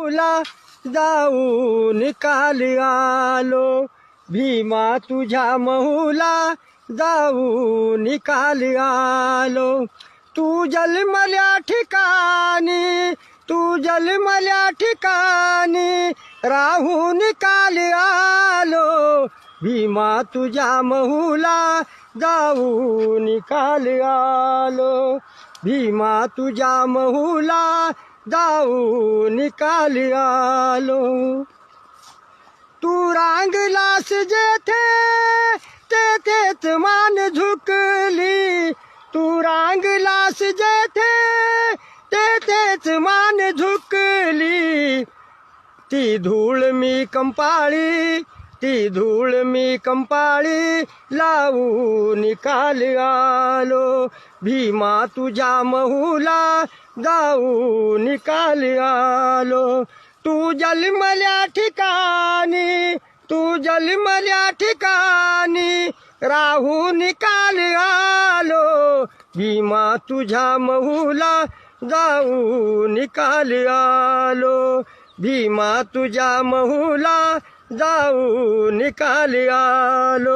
महूला जाऊ निकाल आलो, भीमा तुझ्या महूला जाऊ निकाल आलो. तू जन्मल्या ठिकाणी, तू जन्मल्या ठिकाणी राहून निकाल आलो, भीमा तुझ्या महूला जाऊ निकाल आलो, भीमा तुझ्या महूला जाऊ निकाल आलो. तू रांगलास जेथे तेथेच मान झुकली, तू रांगलास जेथे तेथेच मान झुकली. ती धूळ मी कंपाळी, ती धूळ मी कंपाळी लावू निकाल आलो, भीमा तुझ्या महूला जाऊ निकाल आलो. तू जन्मल्या ठिकाणी, तू जन्मल्या ठिकाणी राहू निकाल आलो, भीमा तुझ्या महूला जाऊ निकाल आलो, भीमा तुझ्या महूला जाऊ निकाल आलो.